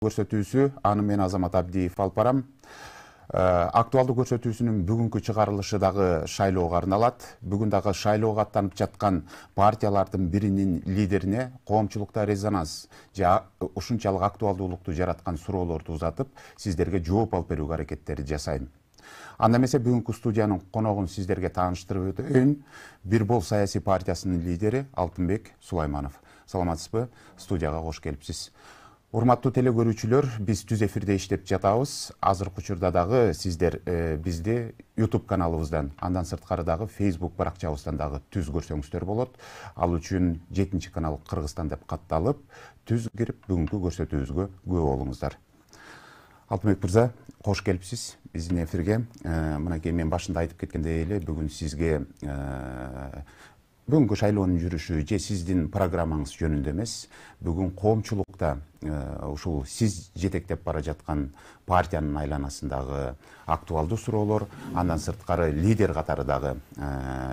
көрсөтүүсү, аны мен Азамат Абдиев алып барам. Актуалдуу көрсөтүүсүнүн бүгүнкү чыгарылышы дагы шайлоого арналат. Бүгүн дагы шайлоого аттанып жаткан партиялардын биринин лидерине коомчулукта резонанс же ушунчалык актуалдуулукту жараткан суроолорду узатып, сиздерге жооп алып берүүгө аракеттерди жасайм. Анда эмесе бүгүнкү студиянын коногун сиздерге тааныштырып өтөйүн. Бир Бол саясий партиясынын лидери Алтынбек Сулайманов. Саламатсызбы? Студияга кош келипсиз. Урматтуу теле көрүүчүлөр, биз түз эфирде иштеп жатабыз. Азыркы учурда дагы сиздер бизди YouTube каналыбыздан, андан сырткары дагы Facebook баракчабыздан дагы түз көрсөңүздөр болот. Ал үчүн 7 канал Кыргызстан деп катталып, түз кирип бүгүнкү көрсөтүүбүзгө күбө болуңуздар. Алтынбек мырза, кош келипсиз биздин эфирге. Мынакей мен башында айтып кеткендей эле, бүгүн сизге бүгүнкү шайлоонун жүрүшү же сиздин программаңыз жөнүндө эмес, бүгүн коомчулукта ушул сиз жетектеп бара жаткан партиянын айланасындагы актуалдуу суроолор, андан сырткары лидер катары дагы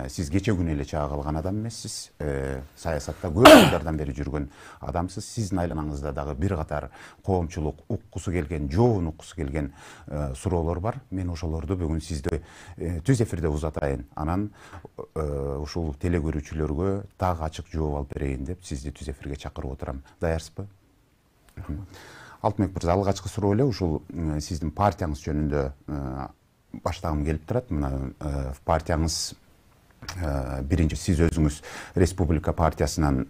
сиз кече күнү эле чыга калган адам эмессиз. Саясатта көп жылдардан бери жүргөн адамсыз. Сиздин айланаңызда дагы бир катар коомчулук уккусу келген, жообун уккусу келген суроолор бар. Мен ошолорду бүгүн сизди түз эфирде узатайын. Анан ушул теле көрүүчүлөргө дагы ачык жооп алып берейин деп сизди түз эфирге чакырып отурам. Даярсызбы? Алтынбек мырза, алгачкы суроо эле ушул сиздин партияңыз жөнүндө баштагым келип турат. Мына партияңыз биринчи сиз өзүңүз Республика партиясынан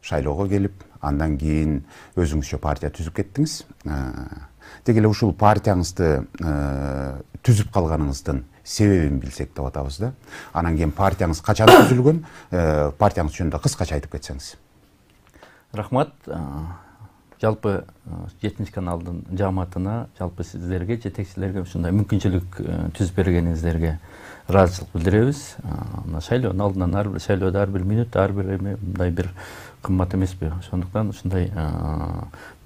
шайлоого келип, андан кийин өзүңүзчө партия түзүп кеттиңиз. Деги эле ушул партияңызды түзүп калганыңыздын себебин билсек деп атабыз да. Анан кийин партияңыз качан түзүлгөн, партияңыз жөнүндө кыскача айтып кетсеңиз. Рахмат. Жалпы 7 каналдын жамаатына, жалпы сиздерге, жетекчилерге ушундай мүмкүнчүлүк түзүп бергениңиздерге ыраазычылык билдиребиз. Шайлоонун алдынан ар бир шайлоодо ар бир мүнөт, ар бир мындай бир кымбат эмеспи? Ошондуктан ушундай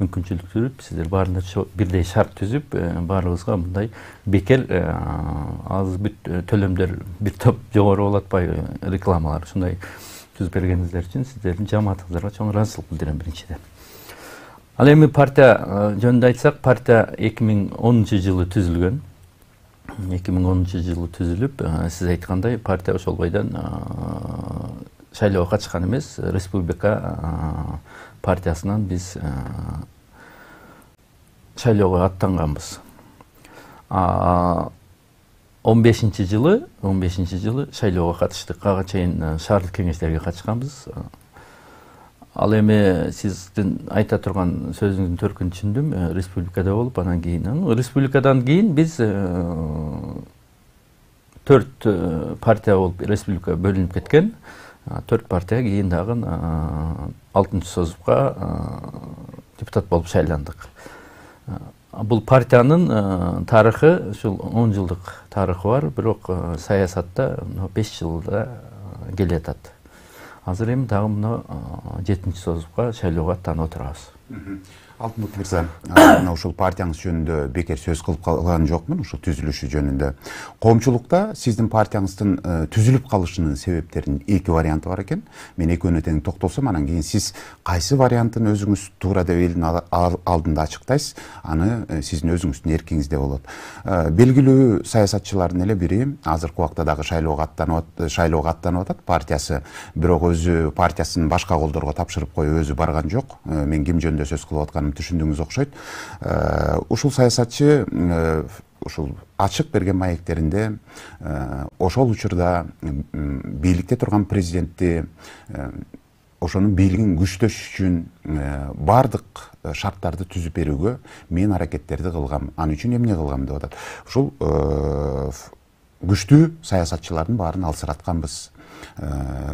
мүмкүнчүлүк түзүп, сиздер баарына бирдей шарт түзүп, баарыбызга мындай бекер аз бүт төлөмдөр бир топ жогору болуп атпайбы, рекламалар ушундай түзүп бергениңиздер үчүн сиздердин жамаатыңыздарга чоң ыраазычылык билдирем биринчиден. Ал эми партия жөнүндө айтсак, партия 2010 жылы түзүлгөн. 2010 жылы түзүлүп, сиз айткандай, партия ошол бойдон шайлоого катышкан эмес, Республика партиясынан биз шайлоого аттанганбыз. 15 жылы шайлоого катыштык. Ага чейин шаардык кеңештерге катышканбыз. Ал эми сиздин айта турган сөзүңүздүн төркүнүн түшүндүм. Республикада болуп, анан кийин республикадан кийин биз 4 партия болуп республика бөлүнүп кеткен. 4 партия кийин дагы 6 созупка депутат болуп шайландык. Бул партиянын тарыхы, ушул 10 жылдык тарыхы бар, бирок саясатта 5 жылда келатат. Азыр эми дагы мына 7 созупка шайлоого аттанып отурабыз. Алтынбек мырза, мына ушул партияңыз жөнүндө бекер сөз кылып калган жокмун, ушул түзүлүшү жөнүндө. Коомчулукта сиздин партияңыздын түзүлүп калышынын себептеринин 2 варианты бар экен. Мен экөөнүнө тең токтолсом, анан кийин сиз кайсы вариантын өзүңүз туура деп элдин алдында ачыктайсыз, аны сиздин өзүңүздүн эркиңизде болот. Белгилүү саясатчылардын эле бири азыркы убакта дагы шайлоого аттанып атат партиясы, бирок өзү партиясын башка колдорго тапшырып коюп өзү барган жок. Мен ким жөнүндө сөз кылып атканым түшүндүңүз окшойт. Ушул саясатчы ушул ачык берген маектеринде ошол учурда бийликте турган президентти, ошонун бийлигин күчтөш үчүн бардык шарттарды түзүп берүүгө мен аракеттерди кылгам. Аны үчүн эмне кылгам деп атат. Ушул күчтүү саясатчылардын баарын алсыратканбыз.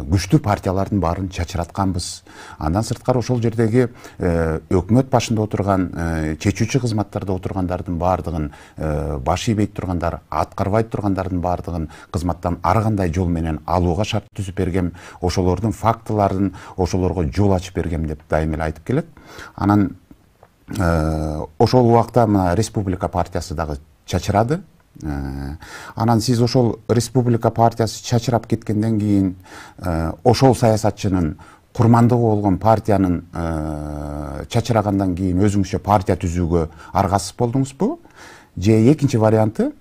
Күчтүү партиялардын баарын чачыратканбыз. Андан сырткары ошол жердеги өкмөт башында отурган, чечүүчү кызматтарда отургандардын баардыгын баш ийбей тургандар, аткарбай тургандардын баардыгын кызматтан ар кандай жол менен алууга шарт түзүп бергем. Ошолордун фактыларын ошолорго жол ачып бергем деп дайым эле айтып келет. Анан ошол убакта мына Республика партиясы дагы чачырады. Анан сиз ошол Республика партиясы чачырап кеткенден кийин ошол саясатчынын курмандыгы болгон партиянын чачырагандан кийин өзүңүзчө партия түзүүгө аргасыз болдуңузбу? Же экинчи варианты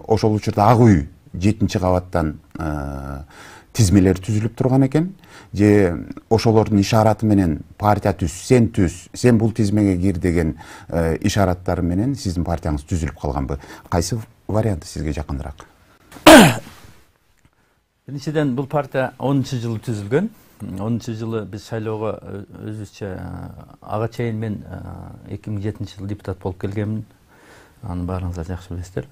ошол учурда ак үй 7-кабаттан тизмелер түзүлүп турган экен. Же ошолордун ишараты менен партия сен бул тизмеге кир деген ишараттары менен сиздин партияңыз түзүлүп калганбы? Кайсы варианты сизге жакыныраак? Биринчиден бул партия 10-жылы түзүлгөн. 10-жылы биз шайлоого өзүбүзчө ага чейин мен 2007-жылы депутат болуп келгенмин. Анын баарыңыздар жакшы билесиздер,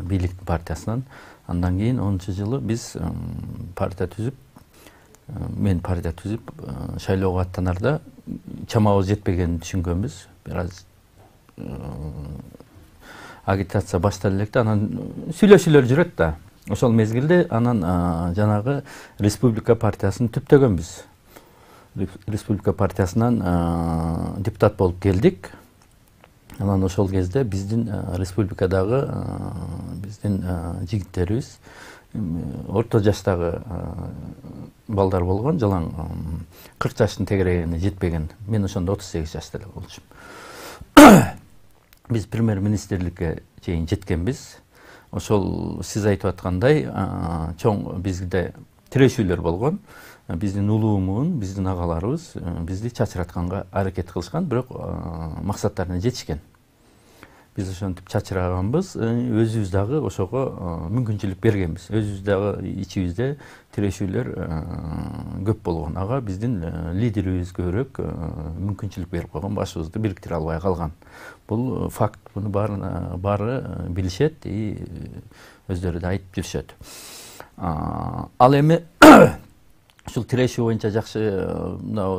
бийликтин партиясынан. Андан кийин 10-жылы биз партия түзүп, мен партия түзүп, шайлоого аттанарда чамабыз жетпегенин түшүнгөнбүз. Бир аз агитация башталып электе, анан сүйлөшүүлөр жүрөт да. Ошол мезгилде анан жанагы Республика партиясын түптөгөнбүз. Республика партиясынан депутат болуп келдик. Анан ошол кезде биздин республикадагы биздин жигиттерибиз орто жаштагы балдар болгон, жалаң 40 жаштын тегерегине жетпеген. Мен ошондо 38 жашта эле болчумун. Биз премьер-министрликке чейин жеткенбиз. Ошол сиз айтып аткандай чоң бизде тирешүүлөр болгон. Биздин улуумун, биздин агаларыбыз бизди чачыратканга аракет кылышкан, бирок максаттарына жетишкен. Биз ошентип чачыраганбыз, өзүбүз дагы ошого мүмкүнчүлүк бергенбиз. Өзүбүз дагы ичибизде тирешүүлөр көп болгон. Ага биздин лидерибиз көбүрөөк мүмкүнчүлүк берип койгон, башыбызды бириктире албай калган. Бул факт, буну баары билишет, өздөрү да айтып жүрүшөт. Ал эми ушул тирешүү боюнча жакшы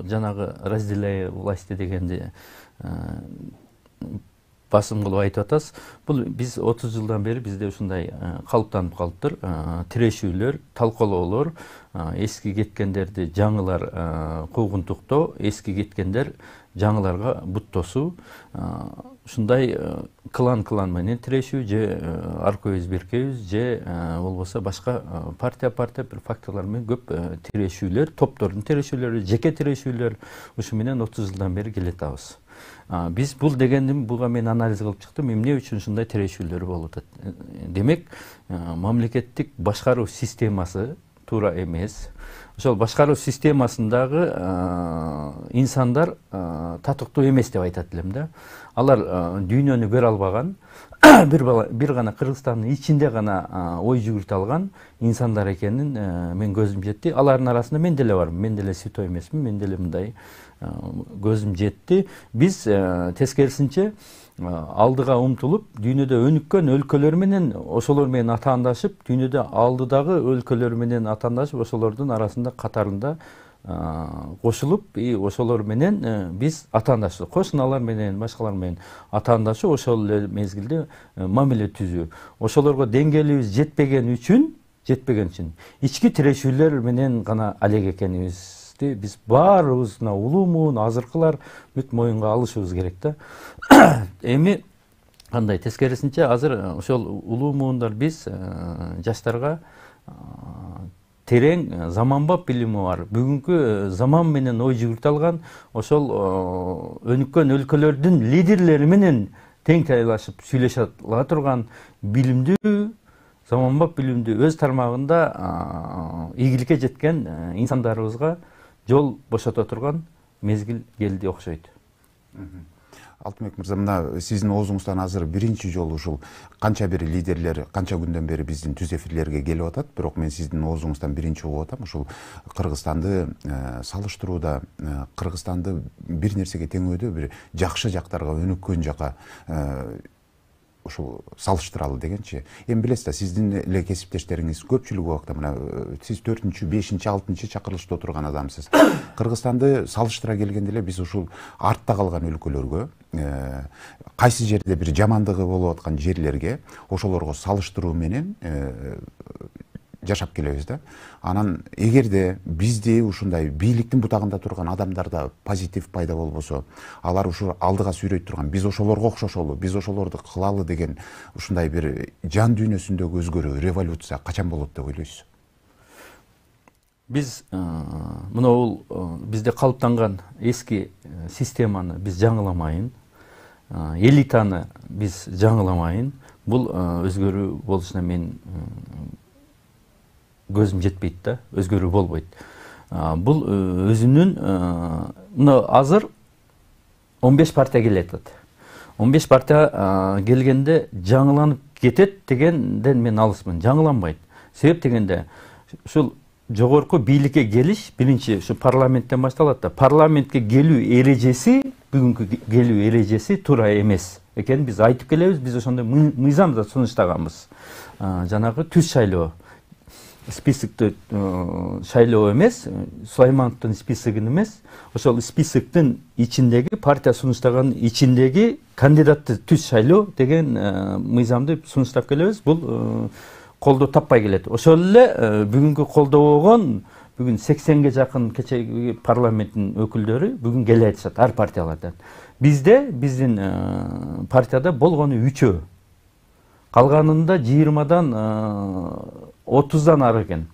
жанагы разделяй власти дегенди басым кылып айтып атасыз. Бул биз 30 жылдан бери бизде ушундай калыптанып калыптыр. Тирешүүлөр, талкуулоолор, эски кеткендерди жаңылар куугунтуктоо, эски кеткендер жаңыларга бут тосуу, ушундай клан менен тирешүү, же аркөбүз беркебиз, же болбосо башка партия бир факторлор менен көп тирешүүлөр, топтордун тирешүүлөрү, жеке тирешүүлөр ушу менен 30 жылдан бери келатабыз. Биз бул дегендим, буга мен анализ кылып чыктым, эмне үчүн ушундай тирешүүлөр болуп атат. Демек, мамлекеттик башкаруу системасы туура эмес. Ошол башкаруу системасындагы инсандар татыктуу эмес деп айтат элем да. Алар дүйнөнү көрө албаган, бир гана Кыргызстандын ичинде гана ой жүгүртө алган инсандар экенин мен көзүм жетти. Алардын арасында мен деле бармын. Мен деле святой эмесмин, мен деле мындай көзүм жетти. Биз тескерисинче алдыга умтулуп, дүйнөдө өнүккөн өлкөлөр менен ошолор менен атаандашып, дүйнөдө алдыдагы өлкөлөр менен атаандашып, ошолордун арасында катарында кошулуп, ошолор менен биз атаандашып, кошуналар менен, башкалар менен атаандашып, ошол эле мезгилде мамиле түзүү. Ошолорго деңгээлибиз жетпеген үчүн ички тирешүүлөр менен гана алек экенибиз биз баарыбызына улуумун, азыркылар бүт моюнга алышыбыз керек да. Эми кандай тескерисинче азыр ошол улуумундар биз жаштарга терең заманбап билими бар, бүгүнкү заман менен ой жүгүртө алган, ошол өнүккөн өлкөлөрдүн лидерлери менен тең тайлашып сүйлөшө ала турган билимдүү, заманбап билимдүү өз тармагында ийгиликке жеткен инсандарыбызга жол бошото турган мезгил келди окшойт. Алтынбек мырза, мына сиздин оозуңуздан азыр биринчи жолу ушул канча бир лидерлер канча күндөн бери биздин түз эфирлерге келип атат, бирок мен сиздин оозуңуздан биринчи угуп атам, ушул Кыргызстанды салыштырууда, Кыргызстанды бир нерсеге теңөөдө бир жакшы жактарга, өнүккөн жака ушул салыштыралы дегенчи. Эми билесиз да, сиздин эле кесиптештериңиз көпчүлүгү убакта мына сиз 4-чү, 5-чи, 6-чы чакырылышта отурган адамсыз. Кыргызстанды салыштыра келгенде эле биз ушул артта калган өлкөлөргө, кайсы жерде бир жамандыгы болуп аткан жерлерге ошолорго салыштыруу менен жашап келебиз да. Анан эгерде бизде ушундай бийликтин бутагында турган адамдарда позитив пайда болбосо, алар ушу алдыга сүйрөй турган, биз ошолорго окшошолу, биз ошолорду кылалы деген ушундай бир жан дүйнөсүндөгү өзгөрүү, революция качан болот деп ойлойсуз? Биз мына бул бизде калыптанган эски системаны биз жаңыламайын, элитаны биз жаңыламайын, бул өзгөрүү болушуна мен көзүм жетпейт да, өзгөрүү болбойт. Бул өзүнүн мына азыр 15 партия келет. 15 партия келгенде жаңыланып кетет дегенден мен алысмын. Жаңыланбайт. Себеп дегенде ушул жогорку бийликке келиш биринчи ушу парламенттен башталат да. Парламентке келүү эрежеси, бүгүнкү келүү эрежеси туура эмес экенин биз айтып келебиз. Биз ошондой мыйзамды сунуштаганбыз. Жанагы түз шайлоо, списокты шайлоо эмес, Сулаймановдун списогун эмес, ошол списоктун ичиндеги партия сунуштаган ичиндеги кандидатты түз шайлоо деген мыйзамды сунуштап келебиз. Бул колдоо таппай келет. Ошол эле бүгүнкү колдоо болгон бүгүн 80ге жакын кечеги парламенттин өкүлдөрү бүгүн келе атышат ар партиялардан. Бизде биздин партияда болгону 3. Калганында 20дан 30дан ары экен.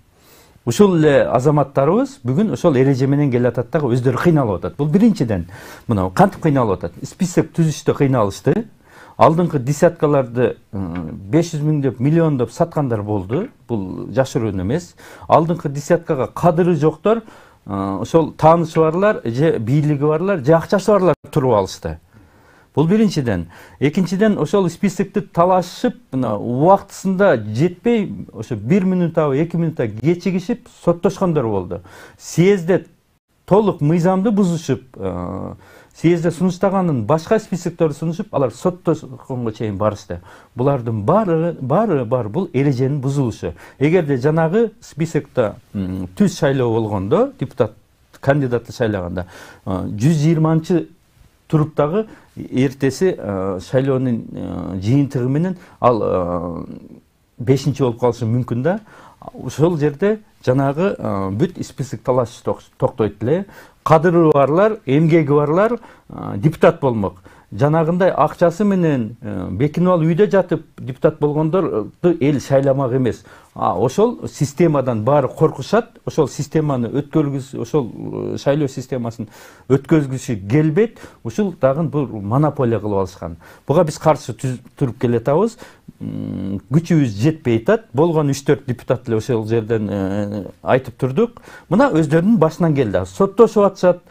Ушул эле азаматтарыбыз бүгүн ошол эреже менен келе атат дагы өздөрү кыйналып атат. Бул биринчиден мына кантип кыйналып атат? Список түзүштө кыйналышты. Алдыңкы десяткаларды 500 миңдеп, миллиондоп саткандар болду. Бул жашыруун эмес. Алдыңкы десяткага кадыры жоктор, ошол таанышы барлар, же бийлиги барлар, же акчасы барлар туруп алышты. Бул биринчиден. Экинчиден ошол списокты талашып, убактысында жетпей, ошо 1 минутабы, 2 минутта кечигишип соттошкондор болду. Съезде толук мыйзамды бузушуп, съезде сунуштаганын башка списокторду сунушуп, алар соттошконго чейин барышты. Булардын баары бул эреженин бузулушу. Эгерде жанагы списокто түз шайлоо болгондо, депутат кандидатты шайлаганда 120-чы туруптагы эртеси шайлоонун жыйынтыгы менен ал 5-чи болуп калышы мүмкүн да. Ошол жерде жанагы бүт список талаш токтойт эле. Кадыры барлар, эмгеги барлар депутат болмок. Жанагындай акчасы менен бекинип алып үйдө жатып депутат болгондорду эл шайламак эмес. Ошол системадан баары коркушат. Ошол системаны ошол шайлоо системасын өткөзгүсү келбейт. Ушул дагы бул монополия кылып алышкан. Буга биз каршы туруп келатабыз. Күчүбүз жетпей атат. Болгон 3-4 депутат эле ошол жерден айтып турдук. Мына өздөрүнүн башынан келди. Соттошуп атышат.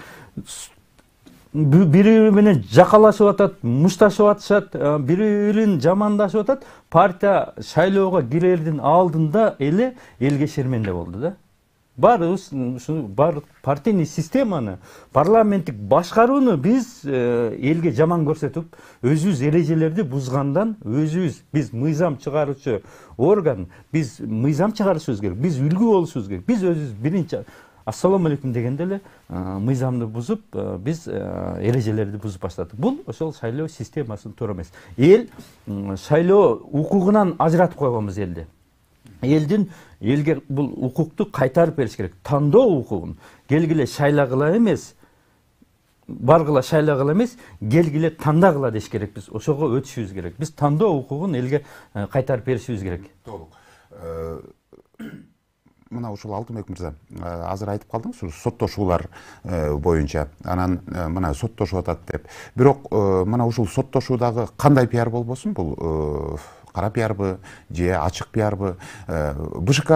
Бири менен жакалашып атат, мушташып атышат, бири-бирин жамандашып атат. Партия шайлоого кирердин алдында эле элге шерменде болду да. Баарыбыз ушуну партийный системаны, парламенттик башкарууну биз элге жаман көрсөтүп, өзүбүз эрежелерди бузгандан, биз мыйзам чыгаруучу орган, биз мыйзам чыгарышыбыз керек, биз үлгү болушубуз керек. Биз өзүбүз биринчи ассаламу алейкум дегенде эле мыйзамды бузуп, биз эрежелерди бузуп баштадык. Бул ошол шайлоо системасын туура эмес. Эл шайлоо укугунан ажыратып койгонбуз элди. Элге бул укукту кайтарып бериш керек. Тандоо укугун келгиле шайлагыла эмес, баргыла шайлагыла эмес, келгиле тандагыла деш керек биз. Ошого өтүшүбүз керек. Биз тандоо укугун элге кайтарып беришибиз керек. Толук. Мына ушул Алтынбек мырза, азыр айтып калдыңыз, соттошуулар боюнча. Анан мына соттошуп атат деп. Бирок мына ушул соттошуудагы кандай пиар болбосун, бул кара пиарбы же ачык пиарбы? БШК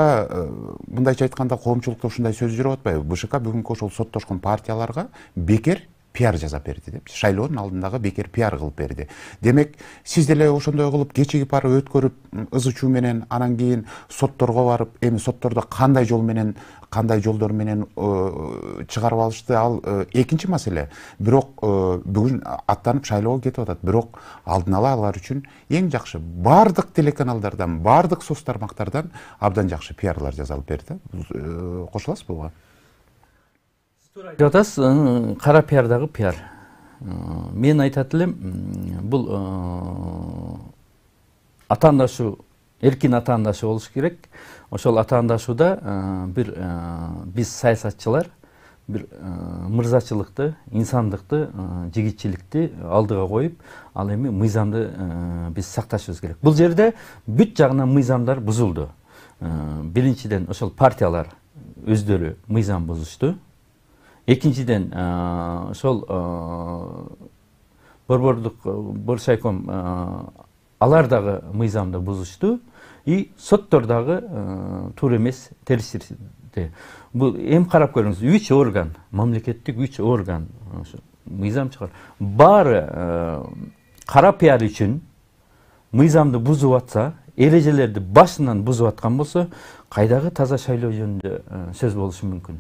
мындайча айтканда коомчулукта ушундай сөз жүрүп атпайбы? БШК бүгүнкү ошол соттошкон партияларга бекер пиар жасап берди деп. Шайлоонун алдындагы бекер пиар кылып берди. Демек, сиз деле ошондой кылып кечигип барып өткөрүп ызы чуу менен анан кийин сотторго барып, эми соттордо кандай жолдор менен чыгарып алышты, ал экинчи маселе. Бирок бүгүн аттанып шайлоого кетип атат. Бирок алдын ала алар үчүн эң жакшы бардык телеканалдардан, бардык соц тармактардан абдан жакшы пиарлар жасалып берди. Кошуласызбы буга? Жатас, кара пиардагы пиар. Мен айтат элем, бул атаандашуу, эркин атаандашуу болуш керек. Ошол атаандашууда биз саясатчылар бир мырзачылыкты, инсандыкты, жигитчиликти алдыга коюп, ал эми мыйзамды биз сакташыбыз керек. Бул жерде бүт жагынан мыйзамдар бузулду. Биринчиден ошол партиялар өздөрү мыйзам бузушту. Экинчиден ошол борбордук боршайком алар дагы мыйзамды бузушту. И соттор дагы туура эмес териштирди. Бул эми карап көрүңүз, 3 орган, мамлекеттик 3 орган мыйзам чыгар. Баары кара пиар үчүн мыйзамды бузуп атса, эрежелерди башынан бузуп аткан болсо, кайдагы таза шайлоо жөнүндө сөз болушу мүмкүн.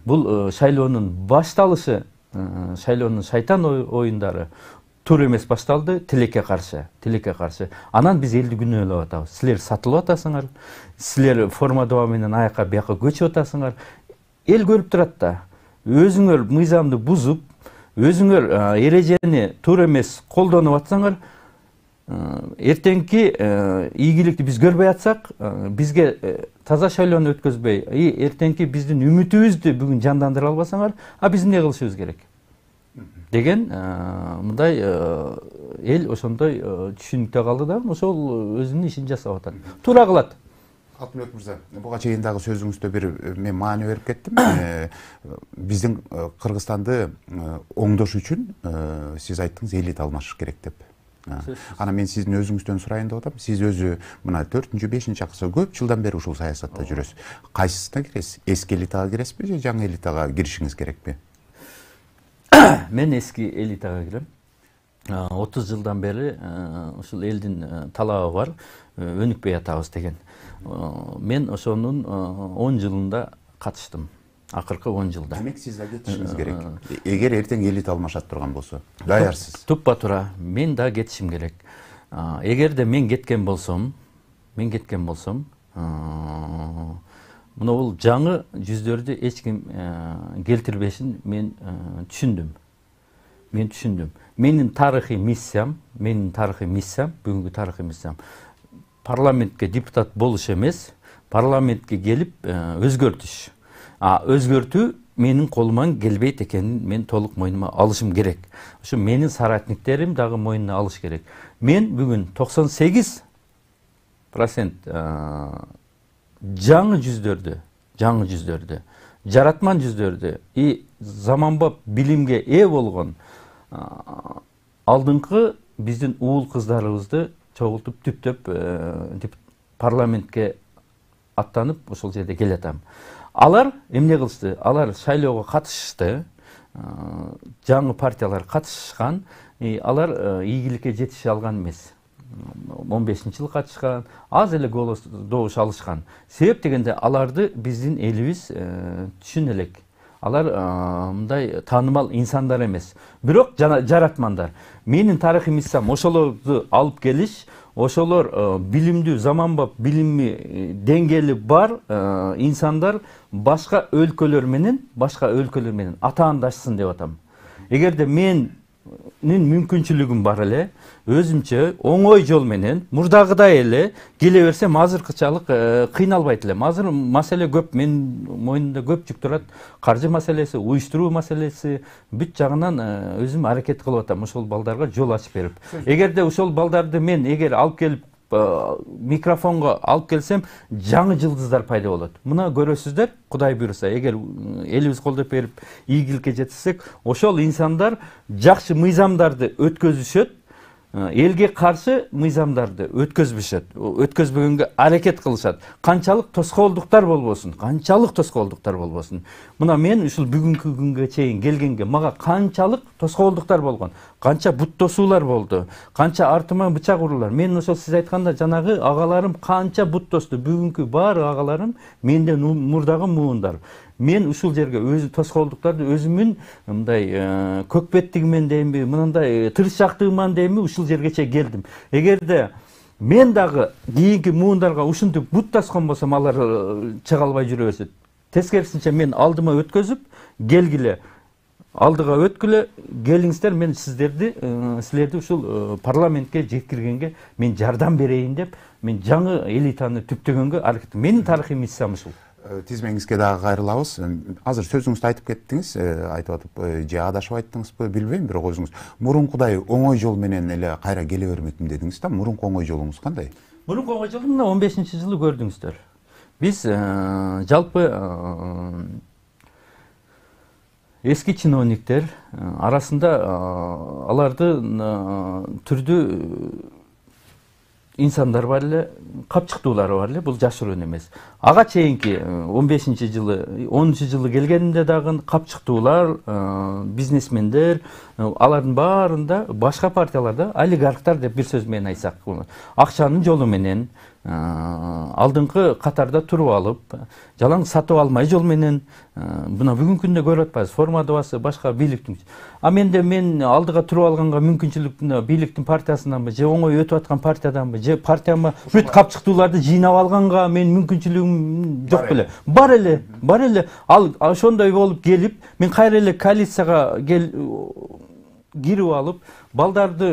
Бул шайлоонун башталышы, шайлоонун шайтан оюндары туура эмес башталды, тилекке каршы. Анан биз элди күнөөлөп атабыз. Силер сатылып атасыңар, силер форма дуба менен аяка бияка көчүп атасыңар. Эл көрүп турат да. Өзүңөр мыйзамды бузуп, өзүңөр эрежени туура эмес колдонуп атсаңар, эртеңки ийгиликти биз көрбөй атсак, бизге таза шайлоону өткөзбөй, эртеңки биздин үмүтүбүздү бүгүн жандандыра албасаңар, биз эмне кылышыбыз керек деген мындай эл ошондой түшүнүктө калды да, ошол өзүнүн ишин жасап атат. Туура кылат. Алтынбек мырза, буга чейин дагы сөзүңүздө бир мен маани берип кеттим. Биздин Кыргызстанды оңдош үчүн сиз айттыңыз, элит алмашыш керек деп. Ана мен сиздин өзүңүздөн сурайын деп атам. Сиз өзү мына 4-5 акысы көп жылдан бери ушул саясатта жүрөсүз. Кайсысына киресиз? Эски элитага киресизби же жаңы элитага киришиңиз керекпи? Мен эски элитага кирем. 30 жылдан бери ушул элдин талабы бар, өнүкпөй атабыз деген. Мен ошонун 10 жылында катыштым. Акыркы 10 жылда. Демек сиз да кетишиңиз керек. Эгер эртең элит алмашат турган болсо, даярсыз. Туппа туура, мен да кетишим керек. Эгерде мен кеткен болсом, мына бул жаңы жүздөрдү эч ким келтирбешин мен түшүндүм. Менин тарыхый миссиям, бүгүнкү тарыхый миссиям парламентке депутат болуш эмес, парламентке келип өзгөртүш. Өзгөртүү менин колуман келбейт экенин мен толук мойнума алышым керек. Ошо менин соратниктерим дагы мойнуна алыш керек. Мен бүгүн 98% жаңы жүздөрдү, жаратман жүздөрдү и заманбап билимге ээ болгон алдыңкы биздин уул кыздарыбызды чогултуп түптөп парламентке аттанып ошол жерде келатам. Алар эмне кылышты? Алар шайлоого катышышты, жаңы партиялар катышышкан, алар ийгиликке жетише алган эмес. 15-жылы катышкан, аз эле голос добуш алышкан. Себеп дегенде аларды биздин элибиз түшүнө элек. Алар мындай таанымал инсандар эмес. Бирок жаратмандар. Менин тарыхый миссиям ошолорду алып келиш, ошолор билимдүү, заманбап билими деңгээли бар инсандар башка өлкөлөр менен атаандашсын деп атам. Эгерде менин мүмкүнчүлүгүм бар эле, өзүмчө оңой жол менен мурдагыдай эле келе берсем азыркычалык кыйналбайт элем. Азыр маселе көп, менин мойнумда көп жүк турат. Каржы маселеси, уюштуруу маселеси, бүт жагынан өзүм аракет кылып атам, ошол балдарга жол ачып берип. Эгерде ошол балдарды мен алып келип микрофонго алып келсем, жаңы жылдыздар пайда болот. Мына көрөсүздөр, Кудай буйруса, эгер элибиз колдоп берип ийгиликке жетсек, ошол инсандар жакшы мыйзамдарды өткөзүшөт, элге каршы мыйзамдарды өткөзбөгөнгө аракет кылышат. Канчалык тоскоолдуктар болбосун. Мына мен ушул бүгүнкү күнгө чейин келгенге мага канчалык тоскоолдуктар болгон, канча бут тосуулар болду, канча артыма бычак урулар. Мен ошол сиз айтканда жанагы агаларым канча бут тосту. Бүгүнкү баары агаларым менден мурдагы муундар. Мен ушул жерге өзү тоскоолдуктарды өзүмүн мындай көкпеттигимен дейинби, мындай тырышчактыгыман дейинби ушул жерге чейин келдим. Эгерде мен дагы кийинки муундарга ушинтип бут таскан болсом, алар чыга албай жүрө беришет. Тескерисинче мен алдыма өткөзүп, келгиле, алдыга өткүлө, келиңиздер, мен силерди ушул парламентке жеткиргенге мен жардам берейин деп, мен жаңы элитаны түптөгөнгө аракет. Менин тарыхый миссиям ушул. Тизмеңизге дагы кайрылабыз. Азыр сөзүңүздү айтып кеттиңиз, айтып атып, же адашып айттыңызбы, билбейм, бирок өзүңүз мурункудай оңой жол менен эле кайра келе бермекмин дедиңиз да. Мурунку оңой жолуңуз кандай? Мурунку оңой жолу мына 15-жылы көрдүңүздөр. Биз жалпы эски чиновниктер арасында алардын түрдүү инсандар бар эле, капчыктуулары бар эле, бул жашыруун эмес. Ага чейинки 15-жылы, 10-жылы келгенде дагы капчыктуулар, бизнесмендер, алардын баарында башка партияларда олигархтар деп бир сөз менен айтсак, акчанын жолу менен алдыңкы катарда туруп алып, жалаң сатып алмай жол менен мына бүгүнкү күндө көрүп атпайбыз, формадыбасы башка бийликтин. Мен алдыга туруп алганга мүмкүнчүлүк бийликтин партиясынданбы, же оңой өтүп аткан партияданбы, же партияма бүт капчыктууларды жыйнап алганга мен мүмкүнчүлүгүм жок беле. Бар эле. Ал ошондой болуп келип, мен кайра эле коалицияга кирип алып, балдарды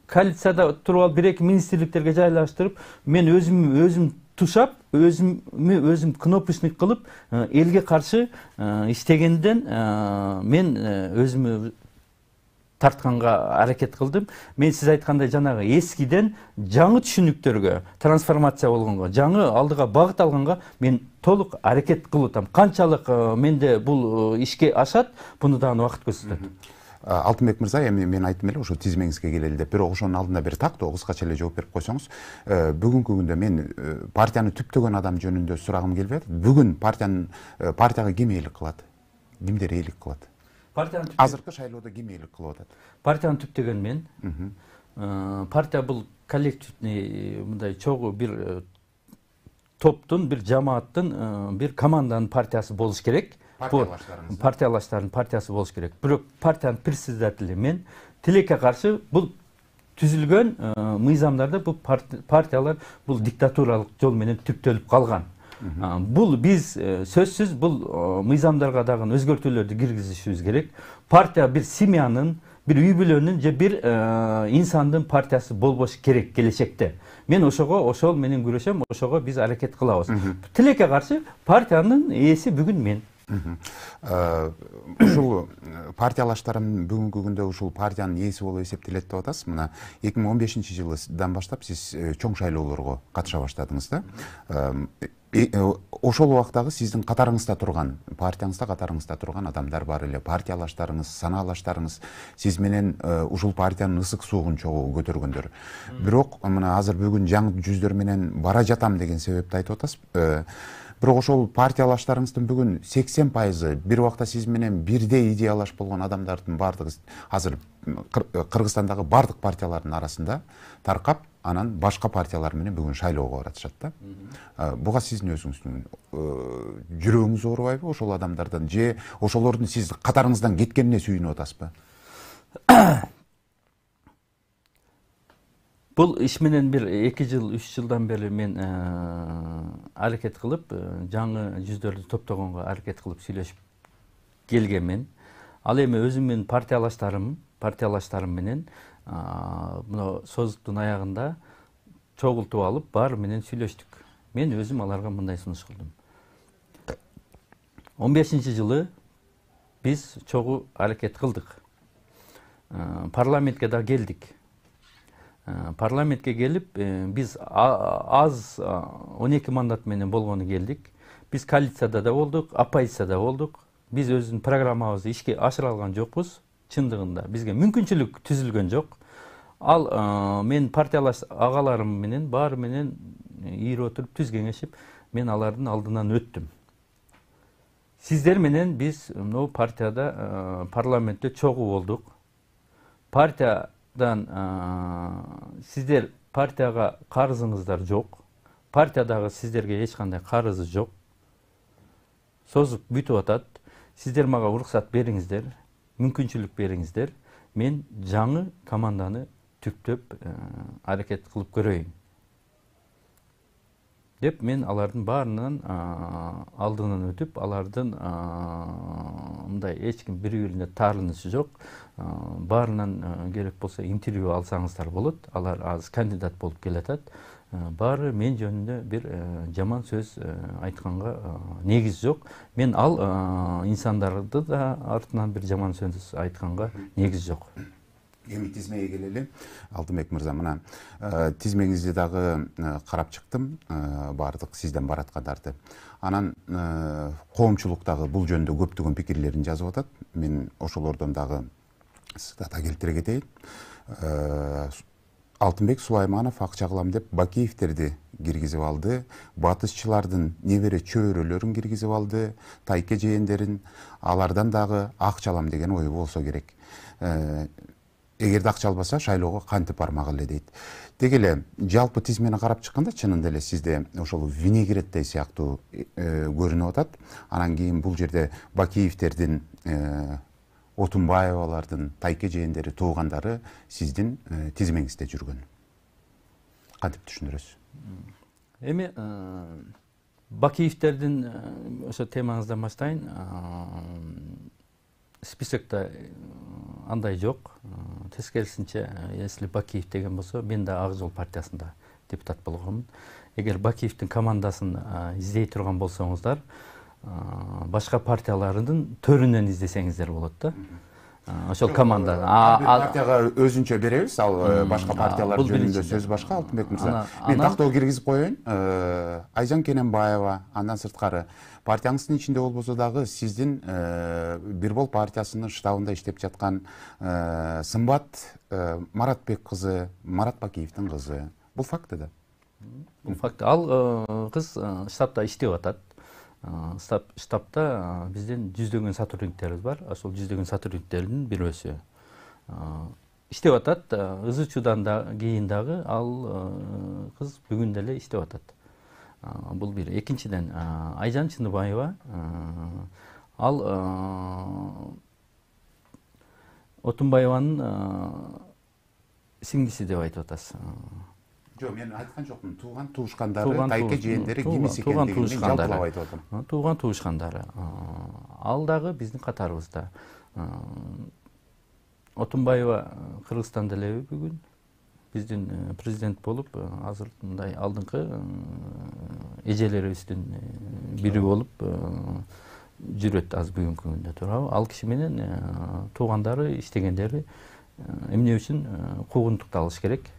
коалицияда туруп алып, бир-эки министрликтерге жайлаштырып, мен өзүм тушап, өзүм кнопочник кылып, элге каршы иштегенден мен өзүмө тартканга аракет кылдым. Мен сиз айткандай жанагы эскиден жаңы түшүнүктөргө трансформация болгонго, жаңы алдыга багыт алганга мен толук аракет кылып атам. Канчалык менде бул ишке ашат, буну дагы убакыт көрсөтөт. Алтынбек мырза, эми мен айттым эле, ошо тизмеңизге келели деп, бирок ошонун алдында бир тактоо кыскача эле жооп берип койсоңуз. Бүгүнкү күндө мен партияны түптөгөн адам жөнүндө сурагым келбей атат. Бүгүн партияга ким ээлик кылат? Кимдер ээлик кылат? Азыркы шайлоодо ким ээлик кылып атат? Партияны түптөгөн мен. Партия бул коллективный, мындай чогуу бир топтун, бир жамааттын, бир команданын партиясы болуш керек. Партиялаштардын партиясы болуш керек. Бирок партиянын председатели мен. Тилекке каршы бул түзүлгөн мыйзамдарда бул партиялар бул диктатуралык жол менен түптөлүп калган. Бул биз сөзсүз бул мыйзамдарга дагы өзгөртүүлөрдү киргизишибиз керек. Партия бир семьянын, бир үй бүлөнүн же бир инсандын партиясы болбош керек келечекте. Мен ошол менен күрөшөм, ошого биз аракет кылабыз. Тилекке каршы партиянын ээси бүгүн мен. Ушул партиялаштарым бүгүнкү күндө ушул партиянын ээси болуп эсептелет деп атасыз. Мына 2015-жылдан баштап сиз чоң шайлоолорго катыша баштадыңыз да. Ошол убактагы сиздин катарыңызда турган, партияңызда катарыңызда турган адамдар бар эле, партиялаштарыңыз, санаалаштарыңыз сиз менен ушул партиянын ысык суугун чогуу көтөргөндөр. Бирок мына азыр бүгүн жаңы жүздөр менен бара жатам деген себепти айтып атасыз. Бирок ошол партиялаштарыңыздын бүгүн 80% бир убакта сиз менен бирдей идеялаш болгон адамдардын бардыгы азыр Кыргызстандагы бардык партиялардын арасында таркап, анан башка партиялар менен бүгүн шайлоого баратышат да. Буга сиздин өзүңүздүн жүрөгүңүз оорубайбы ошол адамдардан, же ошолордун сиз катарыңыздан кеткенине сүйүнүп атасызбы? Бул иш менен бир 2 жыл, 3 жылдан бери мен аракет кылып, жаңы жүздөрдү топтогонго аракет кылып сүйлөшүп келгенмен. Ал эми өзүм менен партиялаштарым менен мына создуктун аягында чогултуп алып, баары менен сүйлөштүк. Мен өзүм аларга мындай сунуш кылдым. 15-жылы биз чогуу аракет кылдык. Парламентке да келдик. Парламентке келип, биз аз 12 мандат менен болгону келдик. Биз коалицияда да болдук, оппозицияда болдук. Биз өзүнүн программабызды ишке ашыра алган жокпуз. Чындыгында бизге мүмкүнчүлүк түзүлгөн жок. Ал мен партиялаш агаларым менен, баары менен ийип отуруп түз кеңешип, мен алардын алдынан өттүм. Сиздер менен биз мына партияда, парламентте чогуу болдук. Партиядан сиздер партияга карызыңыздар жок. Партиядагы сиздерге эч кандай карызы жок. Созуп бүтүп атат. Сиздер мага уруксат бериңиздер, мүмкүнчүлүк бериңиздер. Мен жаңы команданы түптөп аракет кылып көрөйүн. Деп мен алардын баарынан алдынан өтүп, алардын мындай эч ким бири-бирине таарынышы жок. Баарынан керек болсо интервью алсаңыздар болот. Алар азыр кандидат болуп келатат. Баары мен жөнүндө бир жаман сөз айтканга негиз жок. Мен ал инсандарды да артынан бир жаман сөз айтканга негиз жок. Эми тизмеге келели. Алтынбек мырза, мына тизмеңизди дагы карап чыктым, бардык сизден бараткандарды. Анан коомчулуктагы бул жөнүндө көптөгөн пикирлерин жазып атат. Мен ошолордон дагы цитата келтире кетейин. Алтынбек Сулайманов акча кылам деп Бакиевтерди киргизип алды, батышчылардын небере чөйрөлөрүн киргизип алды, тайке жээндерин, алардан дагы акча алам деген ою болсо керек. Эгерде акча албаса шайлоого кантип бармак эле дейт. Деги эле жалпы тизмени карап чыкканда чынында эле сизде ошол винегреттей сыяктуу көрүнүп атат. Анан кийин бул жерде Бакиевтердин, Отунбаевалардын тайке жээндери, туугандары сиздин тизмеңизде жүргөн. Кантип түшүндүрөсүз? Эми Бакиевтердин ошо темаңыздан баштайын. Списокто андай жок. Тескерисинче, если Бакиев деген болсо, мен да Ак Жол партиясында депутат болгонмун. Эгер Бакиевдин командасын издей турган болсоңуздар, башка партиялардын төрүнөн издесеңиздер болот да. Ошол команда. Партияга өзүнчө беребиз, ал башка партиялар жөнүндө сөз башка. Алтынбек мырза, мен тактоо киргизип коеюн. Айжан Кененбаева, андан сырткары партияңыздын ичинде болбосо дагы сиздин Бирбол партиясынын штабында иштеп жаткан Сымбат Маратбек кызы, Марат Бакиевдин кызы. Бул факт да. Бул факт. Ал кыз штабта иштеп атат. Штабта биздин жүздөгөн сотрудниктерибиз бар. Ошол жүздөгөн сотрудниктердин бирөөсү иштеп атат. ызычуудан кийин дагы ал кыз бүгүн деле иштеп атат. Бул бир. Экинчиден, Айжан Чыныбаева, ал Отунбаеванын сиңдиси деп айтып атасыз. Жок, мен айткан жокмун. Тууган туушкандары, тайке жээндери кимис экендигин жалпылап айтып атам. Тууган туушкандары. Ал дагы биздин катарыбызда. Отунбаева Кыргызстанда элеби бүгүн? Биздин президент болуп, азыр мындай алдыңкы эжелерибиздин бири болуп жүрөт аз бүгүнкү күндө туурабы. Ал киши менен туугандары иштегендери эмне үчүн куугунтукту алыш керек?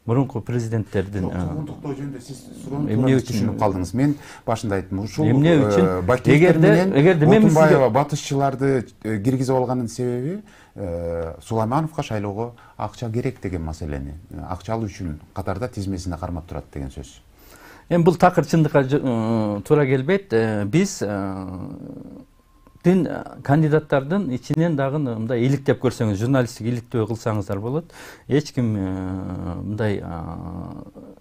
Мурунку президенттердин куугунтуктоо жөнүндө сиз суроону түшүнүп калдыңыз. Мен башында айттым, ушул эмне үчүн Бакиевтер менен Отунбаева батышчыларды киргизип алганын себеби Сулаймановго шайлоого акча керек деген маселени, акча алуу үчүн катарда тизмесине кармап турат деген сөз. Эми бул такыр чындыкка туура келбейт. Биз кандидаттардын ичинен дагы мындай иликтеп көрсөңүз, журналисттик иликтөө кылсаңыздар болот. Эч ким мындай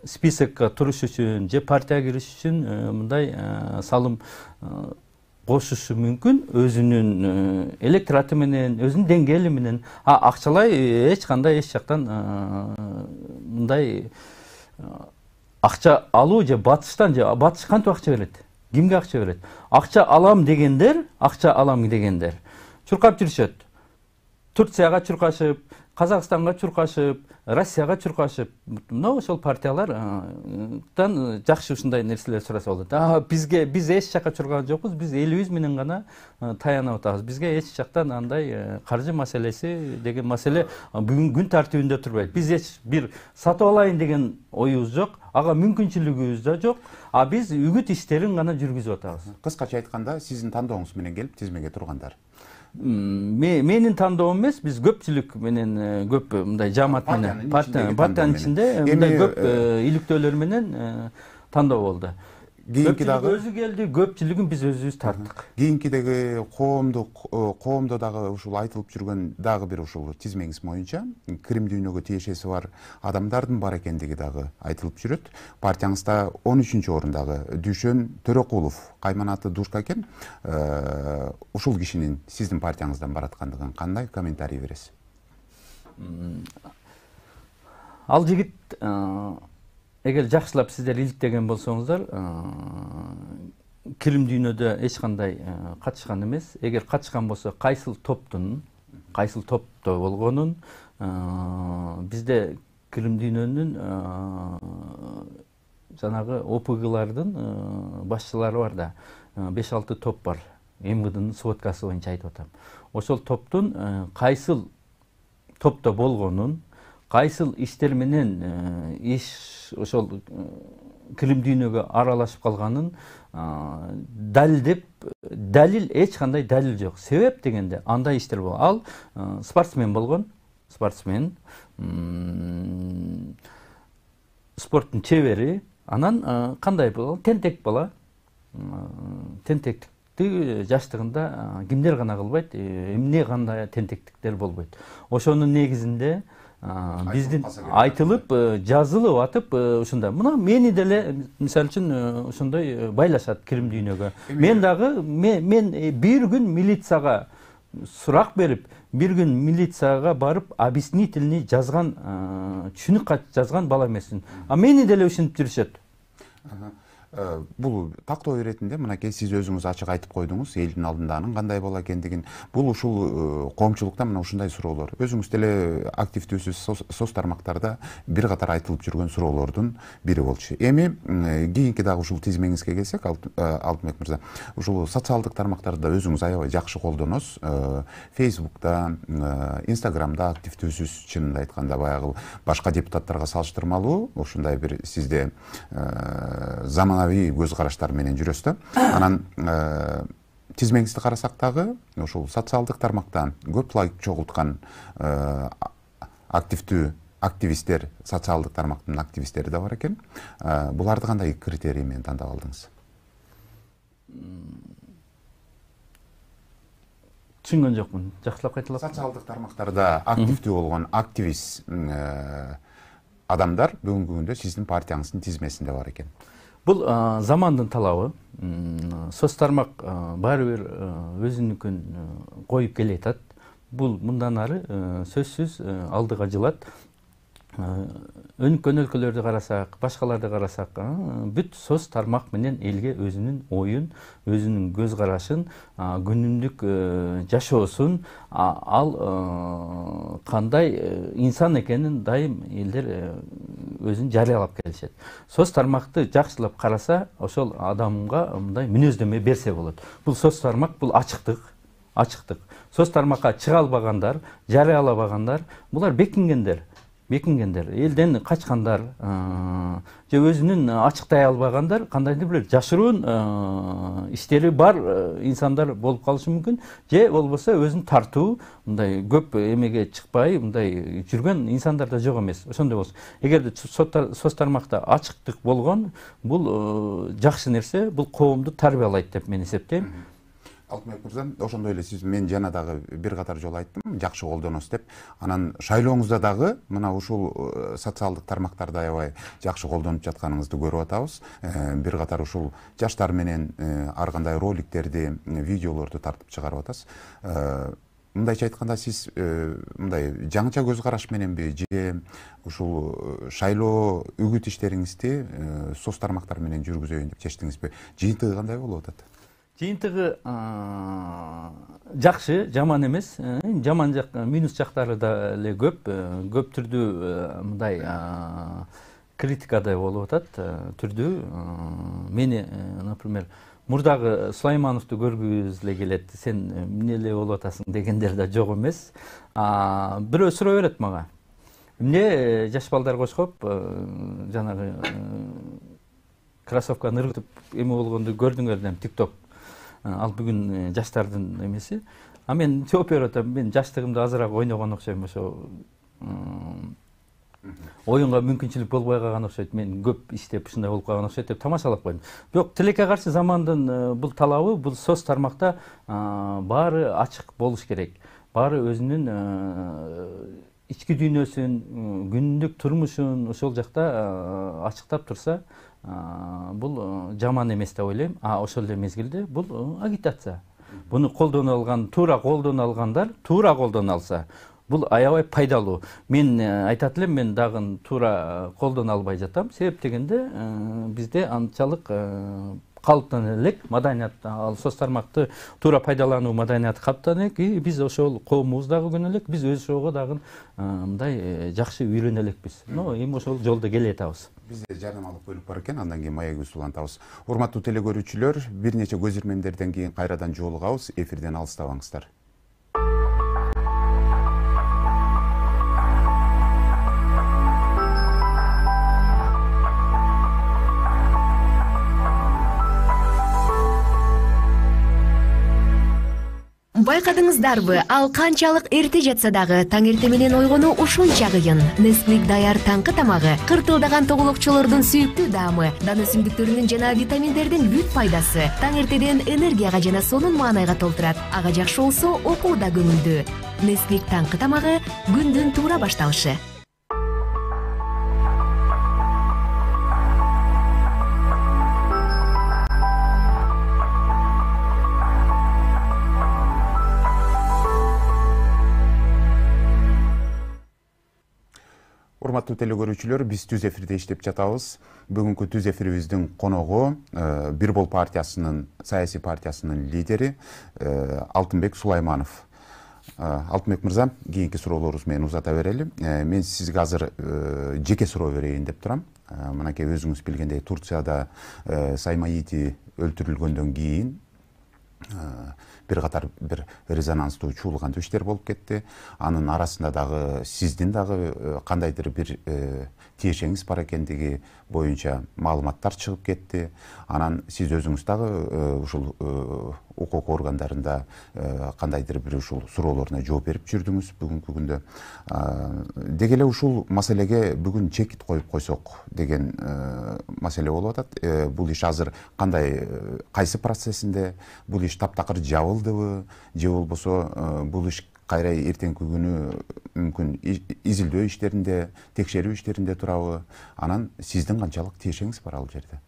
списокко туруш үчүн же партияга кириш үчүн мындай салым кошушу мүмкүн, өзүнүн электораты менен, өзүнүн деңгээли менен. Акчалай эч кандай эч жактан мындай акча алуу же батыштан, же батыш кантип акча берет? Кимге акча берет? Акча алам дегендер чуркап жүрүшөт. Турцияга чуркашып, Казакстанга чуркашып, Россияга чуркашып, мына ошол партиялардан жакшы ушундай нерселер сураса болот. Биз эч жакка чуркаган жокпуз, биз элибиз менен гана таянып атабыз. Бизге эч жактан андай каржы маселеси деген маселе бүгүн күн тартибинде турбайт. Биз эч бир сатып алайын деген оюбуз жок, ага мүмкүнчүлүгүбүз да жок. Биз үгүт иштерин гана жүргүзүп атабыз. Кыскача айтканда, сиздин тандооңуз менен келип тизмеге тургандар. Менин тандоом эмес, биз көпчүлүк менен көп мындай жаамат менен партиянын ичинде мындай көп иликтөөлөр менен тандоо болду. Кийинки дагы өзү келди, көпчүлүгүн биз өзүбүз тарттык. Кийинкидеги коомдо дагы ушул айтылып жүргөн дагы бир ушул тизмеңиз боюнча Крим дүйнөгө тиешеси бар адамдардын бар экендиги дагы айтылып жүрөт. Партияңызда 13-орундагы Дүйшөн Төрөкулов, кайманаты Душка экен. Ушул кишинин сиздин партияңыздан бараткандыгын кандай комментарий бересиз? Ал жигит эгер жакшылап сиздер иликтеген болсоңуздар, Крим дүйнөдө эч кандай катышкан эмес. Эгер катышкан болсо, кайсыл топто болгонун, бизде Крим дүйнөнүн жанагы ОПГлардын башчылары бар да, 5-6 топ бар. МВДнын сводкасы боюнча айтып атам. Ошол топтун кайсыл топто болгонун, кайсыл иштер менен иш ошол кирим дүйнөгө аралашып калганын далилдеп, далил эч кандай далил жок. Себеп дегенде андай иштер болот. Ал спортсмен болгон, спортсмен, спорттун чебери, анан кандай болгон, тентек бала. Тентектикти жаштыгында кимдер гана кылбайт, эмне кандай тентектиктер болбойт. Ошонун негизинде биздин айтылып, жазылып атып, ушундай. Мына мени деле мисалы үчүн ушундай байлашат кирим дүйнөгө. Мен дагы мен бир күн милицияга сурак берип, бир күн милицияга барып, объяснительный жазган, түшүнүк кат жазган бала эмесмин. А мени деле ушинтип жүрүшөт. Бул тактоо иретинде мынакей сиз өзүңүз ачык айтып койдуңуз, элдин алдында анын кандай бала экендигин. Бул ушул коомчулукта мына ушундай суроолор. Өзүңүз деле активдүүсүз соц тармактарда бир катар айтылып жүргөн суроолордун бири болчу. Эми кийинки дагы ушул тизмеңизге келсек, Алтынбек мырза, ушул социалдык тармактарда өзүңүз аябай жакшы колдоносуз. Фейсбукта, Инстаграмда активдүүсүз, чынында айтканда баягы башка депутаттарга салыштырмалуу ушундай бир сизде заманауи көз караштар менен жүрөсүз да. Анан тизмеңизди карасак дагы ушул социалдык тармакта көп лайк чогулткан активисттер, социалдык тармактын активисттери да бар экен. Буларды кандай критерий менен тандап алдыңыз? Түшүнгөн жокмун. Жакшылап кайталап. Социалдык тармактарда активдүү болгон активист адамдар бүгүнкү күндө сиздин партияңыздын тизмесинде бар экен. Бул замандын талабы. Соц тармак баары бир өзүнүкүн коюп келе атат. Бул мындан ары сөзсүз алдыга жылат. Өнүккөн өлкөлөрдү карасак, башкаларды карасак, бүт соц тармак менен элге өзүнүн оюн, өзүнүн көз карашын, күнүмдүк жашоосун, ал кандай инсан экенин дайым элдер өзүн жарыялап келишет. Соц тармакты жакшылап караса, ошол адамга мындай мүнөздөмө берсе болот. Бул соц тармак, бул ачыктык. Соц тармакка чыга албагандар, жарыялабагандар, булар бекингендер, элден качкандар, же өзүнүн ачыктай албагандар, кандайдыр бир жашыруун иштери бар инсандар болуп калышы мүмкүн, же болбосо өзүн тартуу, мындай көп эмеге чыкпай, мындай жүргөн инсандар да жок эмес. Ошондой болсун. Эгерде соц тармакта ачыктык болгон, бул жакшы нерсе, бул коомду тарбиялайт деп мен эсептейм. Алтынбек мырза, ошондой эле сиз мен жана дагы бир катар жолу айттым, жакшы колдоносуз деп. Анан шайлооңузда дагы мына ушул социалдык тармактарды аябай жакшы колдонуп жатканыңызды көрүп атабыз. Бир катар ушул жаштар менен ар кандай роликтерди, видеолорду тартып чыгарып атасыз. Мындайча айтканда сиз мындай жаңыча көз караш мененби же ушул шайлоо үгүт иштериңизди соц тармактар менен жүргүзөйүн деп чечтиңизби? Жыйынтыгы кандай болуп атат? Жыйынтыгы жакшы, жаман эмес. Жаман жак, минус жактары да эле көп. Көп түрдүү мындай критикадай болуп атат. Түрдүү мени, например, мурдагы Сулаймановду көргүбүз эле келет. Сен эмне эле болуп атасың дегендер да жок эмес. Бирөө суроо берет мага. Эмне жаш балдар кошкоп, жанагы кроссовканы ыргытып эме болгонду көрдүңөр дем, TikTok. Ал бүгүн жаштардын эмеси. А мен жооп берип атам, мен жаштыгымда азыраак ойногон окшойм, ошо оюнга мүмкүнчүлүк болбой калган окшойт. Мен көп иштеп ушундай болуп калган окшойт деп тамашалап койдум. Бирок тилекке каршы замандын бул талабы, бул соц тармакта баары ачык болуш керек. Баары өзүнүн ички дүйнөсүн, күндүк турмушун ошол жакта ачыктап турса, бул жаман эмес деп ойлойм. Ошол эле мезгилде бул агитация. Буну колдоно алган, туура колдоно алгандар, туура колдоно алса, бул аябай пайдалуу. Мен айтат элем, мен дагы туура колдоно албай жатам. Себеп дегенде бизде анчалык калыптана элек маданият, ал соц тармакты туура пайдалануу маданияты калыптана элек, биз ошол коомубуз дагы күнө элек, биз ошого дагы мындай жакшы үйрөнө элекпиз. Эми ошол жолдо келе атабыз. Бизде жарнамалык бөлүк бар экен, андан кийин маегибизди улантабыз. Урматтуу телекөрүүчүлөр, бир нече көз ирмемдерден кийин кайрадан жолугабыз, эфирден алыстабаңыздар. Байкадыңыздарбы, ал канчалык эрте жатса дагы таң эрте менен ойгонуу ушунча кыйын. Nesquik даяр таңкы тамагы кыртылдаган тоголокчолордун сүйүктүү даамы, дан өсүмдүктөрүнүн жана витаминдердин бүт пайдасы таң эртеден энергияга жана сонун маанайга толтурат. Ага жакшы болсо окуу да көңүлдүү. Nesquik таңкы тамагы күндүн туура башталышы. Урматтуу телекөрүүчүлөр, биз түз эфирде иштеп жатабыз. Бүгүнкү түз эфирибиздин коногу Бир Бол партиясынын, саясий партиясынын лидери Алтынбек Сулайманов. Алтынбек мырза, кийинки суроолорубуз менен узата берели. Мен сизге азыр жеке суроо берейин деп турам. Мынакей өзүңүз билгендей Турцияда Саймаити өлтүрүлгөндөн кийин бир катар бир резонанстуу чуулган иштер болуп кетти. Анын арасында дагы сиздин дагы кандайдыр бир тиешеңиз бар экендиги боюнча маалыматтар чыгып кетти. Анан сиз өзүңүз дагы ушул укук органдарында кандайдыр бир ушул суроолоруна жооп берип жүрдүңүз бүгүнкү күндө. Деги эле ушул маселеге бүгүн чекит коюп койсок деген маселе болуп атат. Бул иш азыр кандай, кайсы процессинде? Бул иш таптакыр жабылдыбы, же болбосо бул иш кайра эртеңки күнү мүмкүн изилдөө иштеринде, текшерүү иштеринде турабы? Анан сиздин канчалык тиешеңиз бар ал жерде?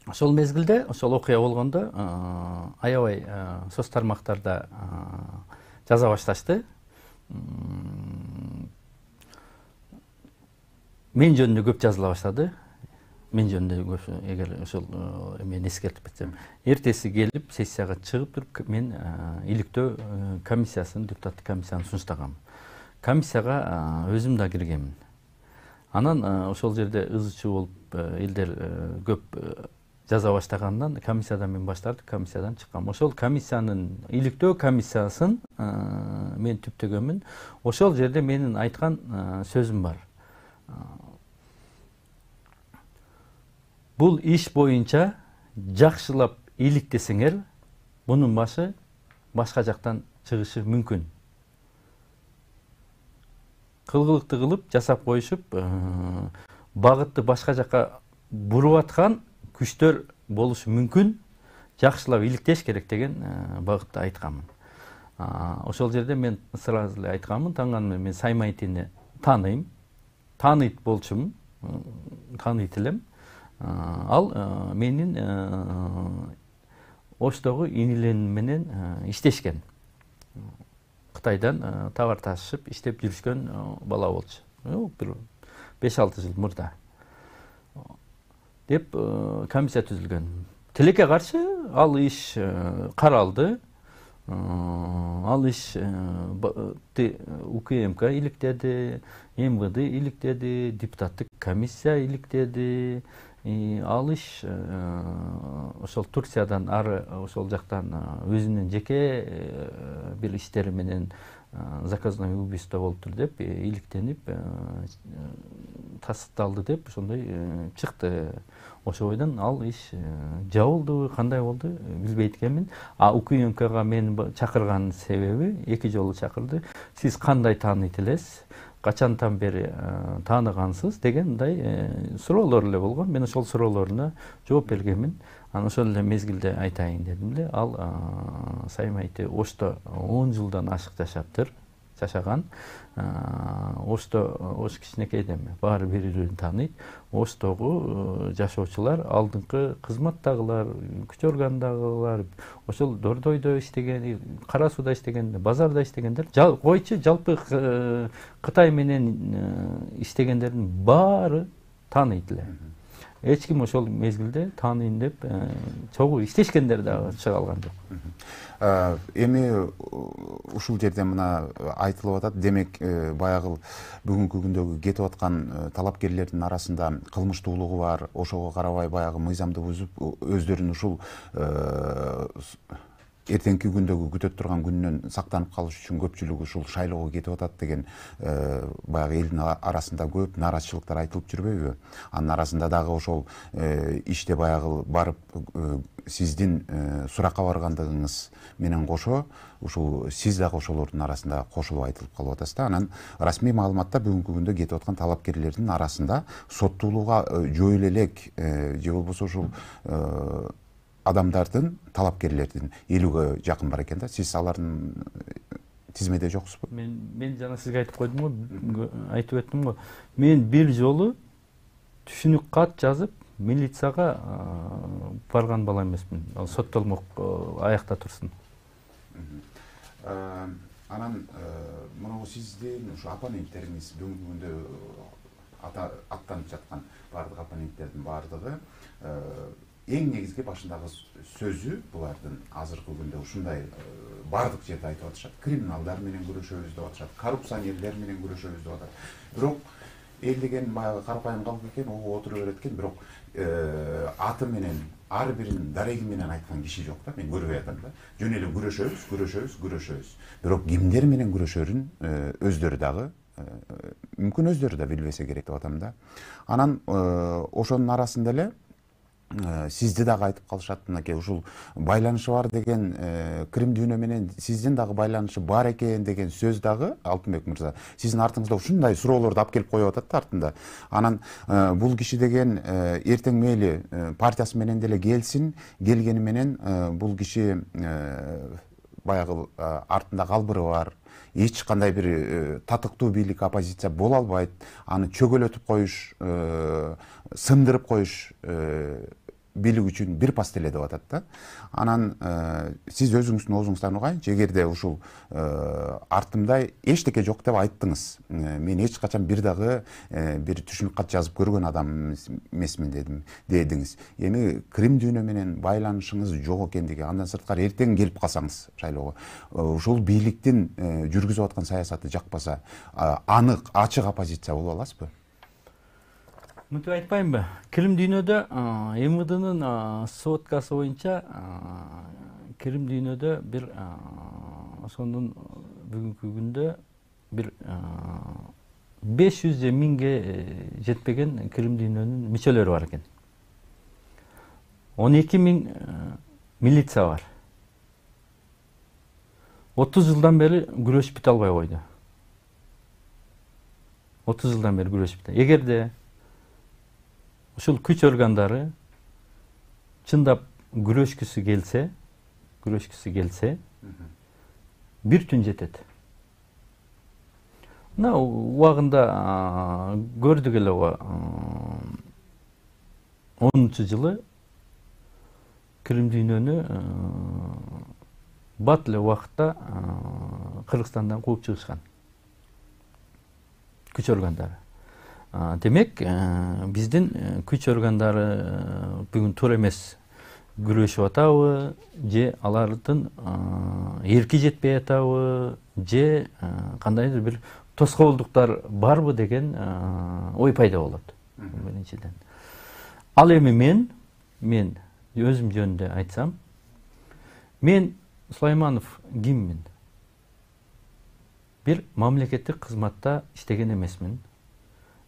Ошол мезгилде, ошол окуя болгондо аябай соц тармактарда жаза башташты. Мен жөнүндө көп жазыла баштады. Мен жөнүндө эгер ошол мен эскертип кетсем, эртеси келип сессияга чыгып туруп мен иликтөө комиссиясын, депутаттык комиссияны сунуштагам. Комиссияга өзүм да киргенмин. Анан ошол жерде ызы-чуу болуп элдер көп жаза баштагандан комиссиядан мен баштардык, комиссиядан чыккам. Ошол комиссиянын, иликтөө комиссиясын мен түптөгөнмүн. Ошол жерде менин айткан сөзүм бар. Бул иш боюнча жакшылап иликтесеңер, бунун башы башка жактан чыгышы мүмкүн. Кылгылыкты кылып жасап коюшуп, багытты башка жакка буруп аткан күчтөр болушу мүмкүн. Жакшылап иликтеш керек деген багытта айтканмын. Ошол жерде мен сразу эле айтканмын, таңган мен Саймайтини тааныйм. Тааныйт болчумун, тааныйт элем. Ал менин Оштогу инилерим менен иштешкен. Кытайдан товар ташып иштеп жүрүшкөн бала болчу. Бир 5-6 жыл мурда. Деп комиссия түзүлгөн. Тилекке каршы ал иш каралды. Ал иш УКМК иликтеди, МВД иликтеди, депутаттык комиссия иликтеди. Ал иш ошол Турциядан ары ошол жактан өзүнүн жеке бир иштери менен заказное убийство болуптур деп иликтенип тасталды деп ошондой чыкты. Ошол бойдон ал иш жабылдыбы, кандай болду билбейт экенмин. УКМКга мени чакырган себеби 2 жолу чакырды. Сиз кандай тааныйт элесиз? Качантан бери тааныгансыз деген мындай суроолор эле болгон. Мен ошол суроолоруна жооп бергенмин. Анан ошол эле мезгилде айтайын дедим эле. Ал Саймайти Ошто 10 жылдан ашык жашаган. Ош кичинекейден баары бири-бирин тааныйт. Оштогу жашоочулар, алдыңкы кызматтагылар, күч органдагылар, ошол Дордойдо иштеген, Кара сууда иштеген, базарда иштегендер, койчу жалпы Кытай менен иштегендердин баары тааныйт эле. Эч ким ошол мезгилде тааныйм деп чогуу иштешкендер дагы чыга алган жок. Эми ушул жерде мына айтылып атат, демек баягы бүгүнкү күндөгү кетип аткан талапкерлердин арасында кылмыштуулугу бар, ошого карабай баягы мыйзамды бузуп өздөрүн ушул эртеңки күндөгү күтөт турган күндөн сактанып калыш үчүн көпчүлүк ушул шайлоого кетип атат деген баягы элдин арасында көп нааразычылыктар айтылып жүрбөйбү? Анын арасында дагы ошол иште баягы барып сиздин суракка баргандыгыңыз менен кошо ушул сиз дагы ошолордун арасында кошулуп айтылып калып атасыз да. Анан расмий маалыматта бүгүнкү күндө кетип аткан талапкерлердин арасында соттуулууга жойула элек же болбосо ушул адамдардын талапкерлердин 50ге жакын бар экен да. Сиз алардын тизмеде жоксузбу? Мен жана сизге айтып койдум го, айтып өттүм го. Мен бир жолу түшүнүк кат жазып милицияга барган бала эмесмин. Ал соттолмок аякта турсун. Анан мына сиздин ушу оппоненттериңиз бүгүнкү күндө аттанып жаткан бардык оппоненттердин бардыгы эң негизги башындагы сөзү булардын азыркы күндө ушундай бардык жерде айтып атышат. Криминалдар менен күрөшөбүз деп атышат, коррупционерлер менен күрөшөбүз деп атат. Бирок эл деген баягы карапайым калк экен, ого отура берет экен, бирок аты менен ар биринин дареги менен айткан киши жок да. Мен көрбөй атам да. Жөн эле күрөшөбүз. Бирок кимдер менен күрөшөрүн өздөрү дагы мүмкүн өздөрү да билбесе керек деп атам да. Анан ошонун арасында эле сизди дагы айтып калышат, мынакей ушул байланышы бар деген Крим дүйнө менен сиздин дагы байланышы бар экен деген сөз дагы Алтынбек мырза сиздин артыңызда ушундай суроолорду алып келип коюп атат да артында. Анан бул киши деген эртең мейли партиясы менен деле келсин, келгени менен бул киши баягы артында калбыры бар, эч кандай бир татыктуу бийлик оппозиция боло албайт, аны чөгөлөтүп коюш, сындырып коюш бийлик үчүн бир пас эле деп атат да. Анан сиз өзүңүздүн оозуңуздан угайынчы, эгерде ушул артымда эчтеке жок деп айттыңыз, мен эч качан бир дагы бир түшүнүк кат жазып көргөн адам эмесмин дедиңиз. Эми Крим дүйнө менен байланышыңыз жок экендиги, андан сырткары эртең келип калсаңыз шайлоого, ушул бийликтин жүргүзүп аткан саясаты жакпаса, анык, ачык оппозиция боло аласызбы? Мынтип айтпаймынбы? Крим дүйнөдө МВДнын сводкасы боюнча Крим дүйнөдө бир ошонун бүгүнкү күндө бир 500 же 1000ге жетпеген Крим дүйнөнүн мүчөлөрү бар экен. 12 000 милиция бар. 30 жылдан бери күрөшүп бүт албай койду. 30 жылдан бери күрөшүп. Эгерде ушул күч органдары чындап күрөшкүсү келсе, бир түн жетет. Мына убагында көрдүк эле 10-жылы Крим дүйнөнү бат эле убакытта Кыргызстандан кууп чыгышкан күч органдары. Демек, биздин күч органдары бүгүн туура эмес күрөшүп атабы, же алардын эрки жетпей атабы, же кандайдыр бир тоскоолдуктар барбы деген ой пайда болот. Биринчиден. Ал эми мен өзүм жөнүндө айтсам, мен Сулайманов киммин? Бир мамлекеттик кызматта иштеген эмесмин.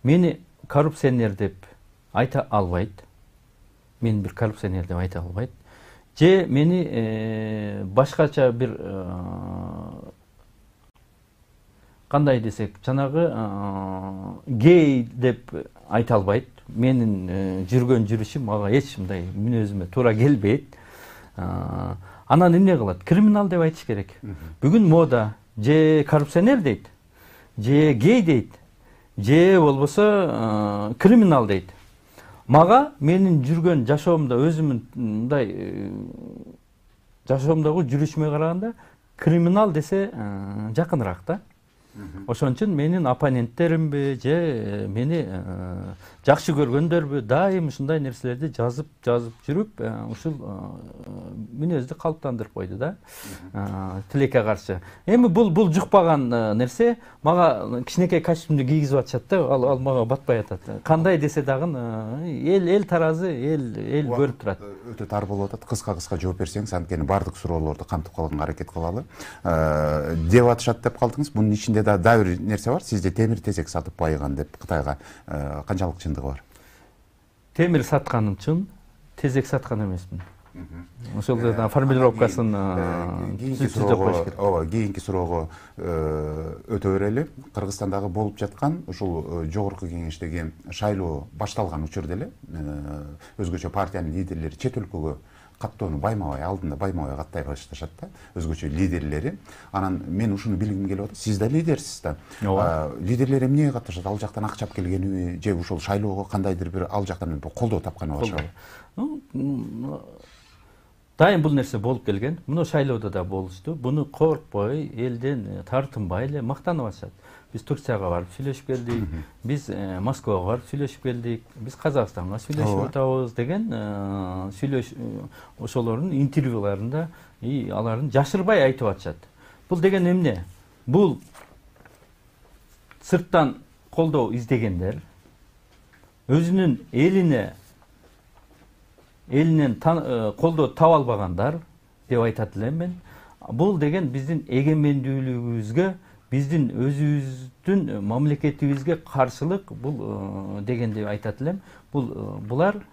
Мени коррупционер деп айта албайт. Мен бир коррупционер деп айта албайт. Же мени башкача бир кандай десек, жанагы гей деп айта албайт. Менин жүргөн жүрүшүм ага эч мындай мүнөзүмө туура келбейт. Анан эмне кылат? Криминал деп айтыш керек. Бүгүн мода же коррупционер дейт, же гей дейт, же болбосо криминал дейт. Мага менин жүргөн жашоомдо өзүмүн мындай жашоомдогу жүрүшүмө караганда криминал десе жакыныраак да. Ошон үчүн менин оппоненттеримби же мени жакшы көргөндөрбү дайым ушундай нерселерди жазып жүрүп, ушул мүнөздү калыптандырып койду да. Тилекке каршы. Эми бул жукпаган нерсе, мага кичинекей костюмду кийгизип атышат да, ал мага батпай атат. Кандай десе дагы эл таразы, эл көрүп турат. өтө тар болуп атат. Кыска жооп берсеңиз, анткени бардык суроолорду камтып калганга аракет кылалы. Деп атышат деп калдыңыз. Бунун ичинде да бир нерсе бар. Сизде темир тезек сатып байыган деп Кытайга канчалык чындыгы бар? Темир сатканым чын, тезек саткан эмесмин. Ошол да формулировкасын кийинки суроого өтө берели. Кыргызстандагы болуп жаткан ушул жогорку кеңештеги шайлоо башталган учурда эле өзгөчө партиянын лидерлери чет өлкөгө каттоону байма-бай алдында байма-бай каттай башташат да, өзгөчө лидерлери. Анан мен ушуну билгим келип атат. Сиз да лидерсиз да. Лидерлер эмнеге катташат? Ал жактан акчап келгениби же ушул шайлоого кандайдыр бир ал жактан колдоо тапканы барбы? Дайым бул нерсе болуп келген. Муну шайлоодо да болушту. Буну коркпой, элден тартынбай эле мактанып атышат. Биз Турцияга барып сүйлөшүп келдик, биз Москвага барып сүйлөшүп келдик, биз Казакстанга сүйлөшүп атабыз деген ошолордун интервьюларында алардын жашырбай айтып атышат. Бул деген эмне? Бул сырттан колдоо издегендер, өзүнүн элинен колдоо таба албагандар деп айтат элем мен. Бул деген биздин эгемендүүлүгүбүзгө, биздин өзүбүздүн мамлекетибизге каршылык бул деген деп айтат элем. Булар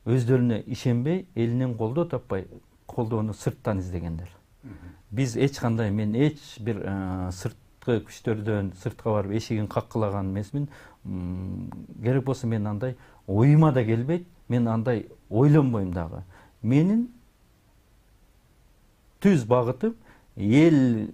өздөрүнө ишенбей, элинен колдоо таппай, колдоону сырттан издегендер. Биз мен эч бир сырткы күчтөрдөн сыртка барып эшигин каккылаган эмесмин. Керек болсо мен андай оюма да келбейт, мен андай ойлонбойм дагы. Менин түз багытым эл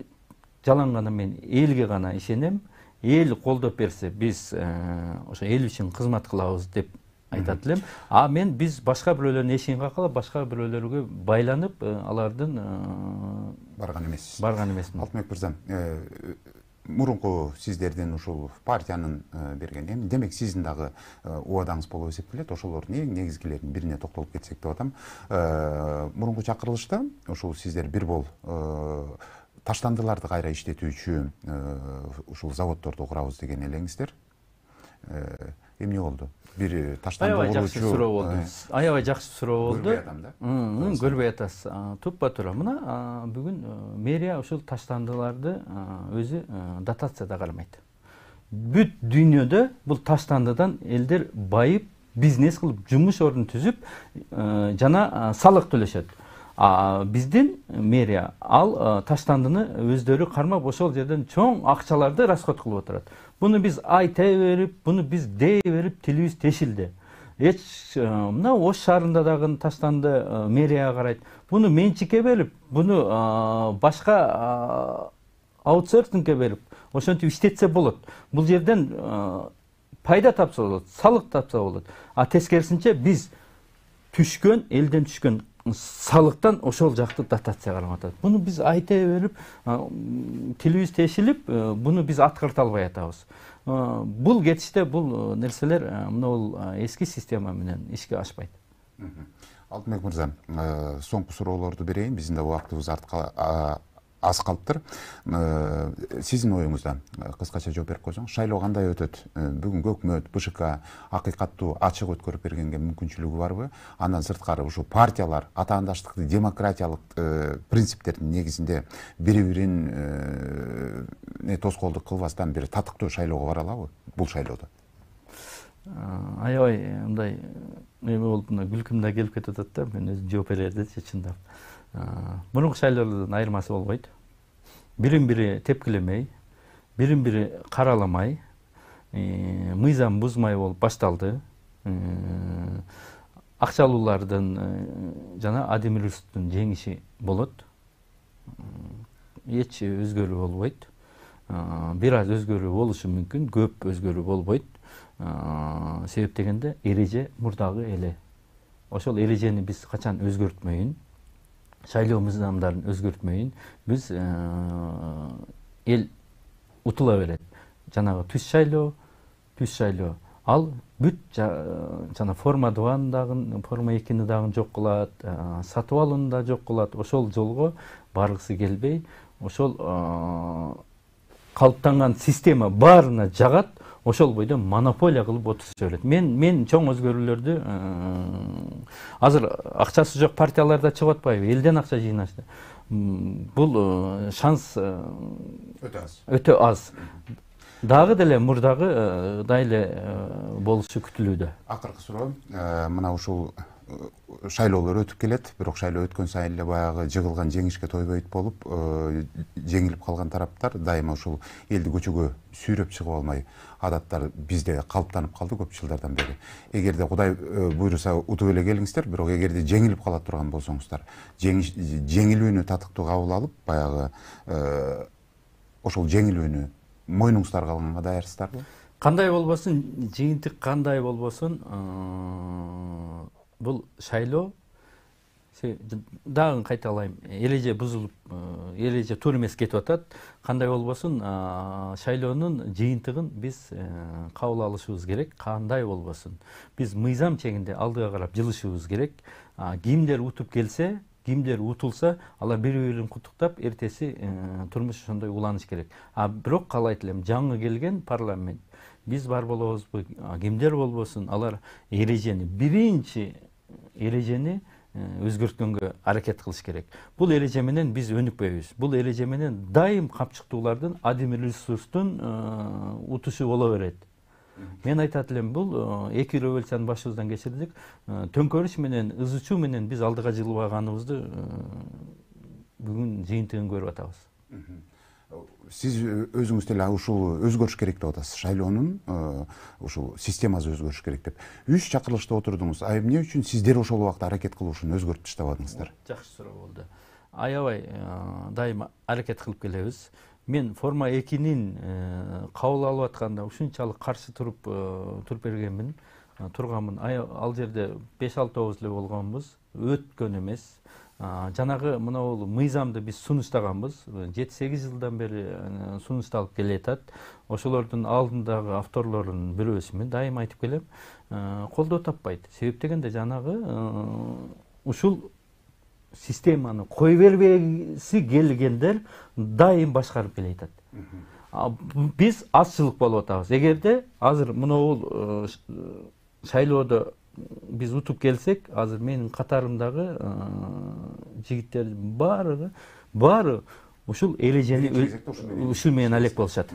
жаланганы, мен элге гана ишенем. Эл колдоп берсе, биз ошо эл үчүн кызмат кылабыз деп айтат элем. Мен биз башка бирөөлөрдүн эшигин каккылап, башка бирөөлөргө байланып, алардын барган эмессиз. Алтынбек мырза, мурунку сиздердин ушул партиянын берген, демек сиздин дагы убадаңыз болуп эсептелет. Ошолордун эң негизгилеринин бирине токтолуп кетсек деп атам. Мурунку чакырылышта ушул сиздер бир бол таштандыларды кайра иштетүүчү ушул заводдорду курабыз деген элеңиздер. Эмне болду? Бир таштанды куруучу. Аябай жакшы суроо болду. Көрбөй атам да. Көрбөй атасыз. Туппа туура. Мына бүгүн мэрия ушул таштандыларды өзү дотацияда кармайт. Бүт дүйнөдө бул таштандыдан элдер байып, бизнес кылып, жумуш ордун түзүп, жана салык төлөшөт. Биздин мэрия ал таштандыны өздөрү кармап, ошол жерден чоң акчаларды расход кылып отурат. Буну биз айта берип, буну биз дей берип, тилибиз тешилди. Мына Ош шаарында дагы таштанды мэрияга карайт. Буну менчикке берип, буну башка аутсорсингке берип, ошентип иштетсе болот. Бул жерден пайда тапса болот, салык тапса болот. Тескерисинче биз элден түшкөн салыктан ошол жакты дотация кармап атат. Буну биз айта берип, тилибиз тешилип, буну биз аткарта албай атабыз. Бул кетиште бул нерселер бул эски система менен ишке ашпайт. Алтынбек мырза, соңку суроолорду берейин. Биздин да убактыбыз аз калыптыр. Сиздин оюңузда кыскача жооп берип койсоңуз, шайлоо кандай өтөт? Бүгүнкү өкмөт, БШК акыйкаттуу ачык өткөрүп бергенге мүмкүнчүлүгү барбы? Андан сырткары ушул партиялар атаандаштыкты демократиялык принциптердин негизинде бири-бирин тоскоолдук кылбастан бир татыктуу шайлоого бара алабы бул шайлоодо? Аябай мындай эме болуп күлкүм да келип кетип атат да, мен өзүм жооп берерде чындап. Мурунку шайлоолордун айырмасы болбойт. Бирин-бири тепкилемей, бирин-бири караламай, мыйзам бузмай болуп башталды. Акчалуулардын жана администрациянын жеңиши болот. Эч өзгөрүү болбойт. Бир аз өзгөрүү болушу мүмкүн, көп өзгөрүү болбойт. Себеп дегенде эреже мурдагы эле. Ошол эрежени биз качан өзгөртмөйүн, шайлоо мыйзамдарын өзгөртмөйүн, биз эл утула берет. Жанагы түз шайлоо, ал бүт жана форма 2-ны дагы, форма 2-ни дагы жок кылат, сатып алууну да жок кылат. Ошол жолго баргысы келбей, ошол калыптанган система баарына жагат. ошол бойдон монополия кылып отуруша берет. Мен чоң өзгөрүүлөрдү азыр акчасы жок партияларда чыгып атпайбы, элден акча жыйнашты. Бул шанс өтө аз. Дагы деле мурдагы дайле болушу күтүлүүдө. Акыркы суроо, мына ушул шайлоолор өтүп келет, бирок шайлоо өткөн сайын эле баягы жыгылган жеңишке тойбойт болуп, жеңилип калган тараптар дайыма ушул элди көчөгө сүйрөп чыгып алмай, адаттар бизде калыптанып калды көп жылдардан бери. Эгерде Кудай буйруса утуп эле келиңиздер, бирок эгерде жеңилип кала турган болсоңуздар, жеңилүүнү татыктуу кабыл алып, баягы ошол жеңилүүнү мойнуңуздарга алганга даярсыздарбы? Кандай болбосун, жыйынтык кандай болбосун, бул шайлоо дагы кайталайм, эреже бузулуп, эреже туура эмес кетип атат. Кандай болбосун, шайлоонун жыйынтыгын биз кабыл алышыбыз керек. Кандай болбосун, биз мыйзам чегинде алдыга карап жылышыбыз керек. Кимдер утуп келсе, кимдер утулса, алар бири-бирин куттуктап, эртеси турмуш ошондой уланыш керек. Бирок каалайт элем, жаңы келген парламент биз бар болобузбу, кимдер болбосун, алар эрежени, биринчи эрежени өзгөрткөнгө аракет кылыш керек. Бул эреже менен биз өнүкпөйбүз. Бул эреже менен дайым капчыктуулардын, адими ресурстун утушу боло берет. Мен айтат элем, бул эки революциянын башыбыздан кечирдик. Төңкөрүш менен, ыз учуу менен биз алдыга жылбаганыбызды бүгүн жыйынтыгын көрүп атабыз. Сиз өзүңүз деле ушул өзгөрүш керек деп атасыз. Шайлоонун ушул системасы өзгөрүш керек деп. 3 чакырылышта отурдуңуз. Эмне үчүн сиздер ошол убакта аракет кылуушун өзгөртүп таштабадыңыздар? Жакшы суроо болду. Аябай дайыма аракет кылып келебиз. Мен форма 2-нин кабыл алып атканда ушунчалык каршы туруп бергенмин, турганмын. Ал жерде 5-6 эле болгонбуз, өткөн эмес. Жанагы мына мыйзамды биз сунуштаганбыз, 7-8 жылдан бери сунушталып келатат. Ошолордун алдындагы авторлордун бирөөсүмүн дайыма айтып келем, колдоо таппайт. Себеп дегенде жанагы ушул системаны кой бербеси келгендер дайым башкарып келатат. Биз азчылык болуп атабыз. Эгерде азыр мына шайлоодо биз утуп келсек, азыр менин катарымдагы жигиттер баары ушул эрежени ушул менен алек болушат.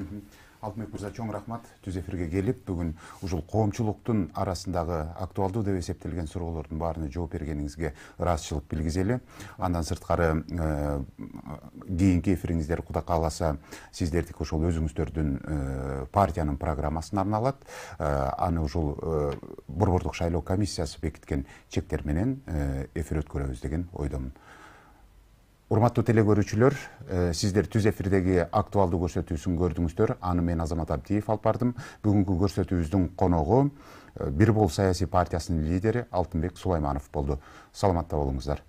Алтынбек мырза, чоң рахмат түз эфирге келип, бүгүн ушул коомчулуктун арасындагы актуалдуу деп эсептелген суроолордун баарына жооп бергениңизге ыраазычылык билгизели. Андан сырткары кийинки эфириңиздер Кудай кааласа сиздердики ошол өзүңүздөрдүн партиянын программасына арналат. Аны ушул борбордук шайлоо комиссиясы бекиткен чектер менен эфир өткөрөбүз деген ойдомун. Урматтуу телекөрүүчүлөр, сиздер түз эфирдеги актуалдуу көрсөтүүсүн көрдүңүздөр. Аны мен Азамат Абдиев алып бардым. Бүгүнкү көрсөтүүбүздүн коногу Бир Бол саясий партиясынын лидери Алтынбек Сулайманов болду. Саламатта болуңуздар.